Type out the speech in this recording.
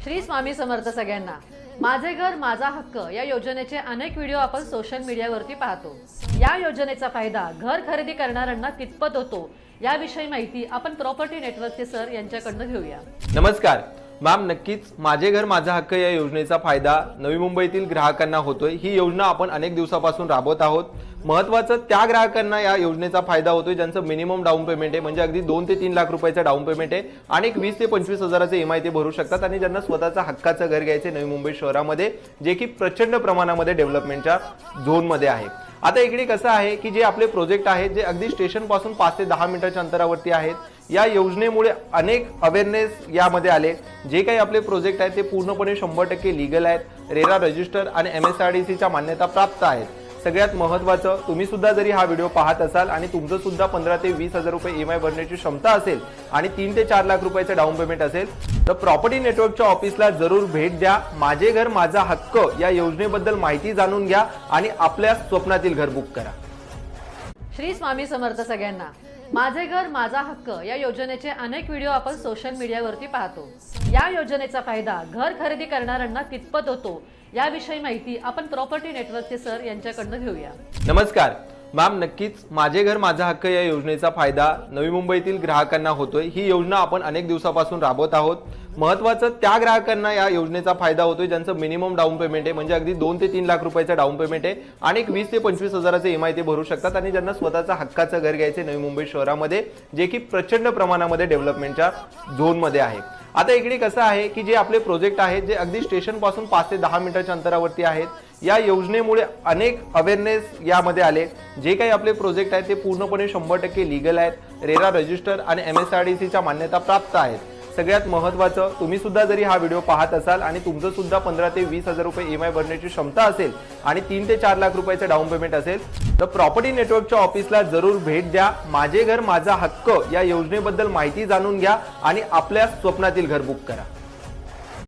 श्री स्वामी समर्थ सगळ्यांना। माझे घर माझा हक्क या योजनेचे अनेक व्हिडिओ आपण सोशल मीडियावरती पाहतो। या योजनेचा फायदा घर खरेदी करणाऱ्यांना कितपत होतो याविषयी माहिती आपण प्रॉपर्टी नेटवर्कचे सर यांच्याकडून घेऊया। नमस्कार मॅम, नक्कीच माझे घर माझा हक्क या योजनेचा फायदा नवी मुंबईतील ग्राहकांना होतोय। ही योजना आपण अनेक दिवसापासून राबवत आहोत। महत्त्वाचं त्या ग्राहकांना या योजनेचा फायदा होतोय ज्यांचं मिनिमम डाऊन पेमेंट आहे, म्हणजे अगदी 2 ते 3 लाख रुपयाचं डाऊन पेमेंट आहे आणि 20 ते 25 हजाराचे EMI ते भरू शकतात आणि ज्यांना स्वतःचं हक्काचं घर घ्यायचे नवी मुंबई शहरामध्ये, जे की प्रचंड प्रमाणामध्ये डेव्हलपमेंटच्या झोनमध्ये आहे। आता इकडे कसं आहे की जे आपले प्रोजेक्ट आहेत जे अगदी स्टेशन पासून 5 ते 10 मिनिटाच्या अंतरावरती आहेत, या योजनेमुळे अनेक अवेअरनेस यामध्ये आले। जे काही आपले प्रोजेक्ट आहेत ते पूर्णपणे 100% लीगल आहेत, रेरा रजिस्टर आणि MSRDCच्या मान्यता प्राप्त आहेत। सगळ्यात महत्त्वाचं, तुम्ही सुद्धा जरी हा व्हिडिओ पाहत असाल आणि तुमचं सुद्धा 15 ते 20 हजार रुपये EMI भरण्याची क्षमता असेल आणि 3 ते 4 लाख रुपयाचं डाऊन पेमेंट असेल तर प्रॉपर्टी नेटवर्कच्या ऑफिसला जरूर भेट द्या। माझे घर माझा हक्क या योजनेबद्दल माहिती जाणून घ्या आणि आपल्या स्वप्नातील घर बुक करा। श्री स्वामी समर्थ सगळ्यांना। माझे घर माझा हक्क या योजनेचे अनेक व्हिडिओ आपण सोशल मीडियावरती पाहतो। या योजनेचा फायदा घर खरेदी करणाऱ्यांना कितपत होतो याविषयी माहिती आपण प्रॉपर्टी नेटवर्कचे सर यांच्याकडून घेऊया। नमस्कार मॅम, नक्कीच माझे घर माझा हक्क या योजनेचा फायदा नवी मुंबईतील ग्राहकांना होतोय। ही योजना आपण अनेक दिवसापासून राबवत आहोत। महत्त्वाचं त्या ग्राहकांना या योजनेचा फायदा होतोय ज्यांचं मिनिमम डाऊन पेमेंट आहे, म्हणजे अगदी 2 ते 3 लाख रुपयाचं डाऊन पेमेंट आहे आणि 20 ते 25 हजाराचे EMI ते भरू शकतात आणि ज्यांना स्वतःचं हक्काचं घर घ्यायचे नवी मुंबई शहरामध्ये, जे की प्रचंड प्रमाणामध्ये डेव्हलपमेंटच्या झोनमध्ये आहे। आता इकडे कसं आहे की जे आपले प्रोजेक्ट आहेत जे अगदी स्टेशन पासून 5 ते 10 मिनिटाच्या अंतरावरती आहेत, या योजनेमुळे अनेक अवेअरनेस यामध्ये आले। जे काही आपले प्रोजेक्ट आहेत ते पूर्णपणे 100% लीगल आहेत, रेरा रजिस्टर आणि MSRDCच्या मान्यता प्राप्त आहेत। सगळ्यात महत्त्वाचं, तुम्ही सुद्धा जरी हा व्हिडिओ पाहत असाल आणि तुमचं सुद्धा 15 ते 20 हजार रुपये EMI भरण्याची क्षमता असेल आणि 3 ते 4 लाख रुपयाचं डाऊन पेमेंट असेल तर प्रॉपर्टी नेटवर्कच्या ऑफिसला जरूर भेट द्या। माझे घर माझा हक्क या योजनेबद्दल माहिती जाणून घ्या आणि आपल्या स्वप्नातील घर बुक करा।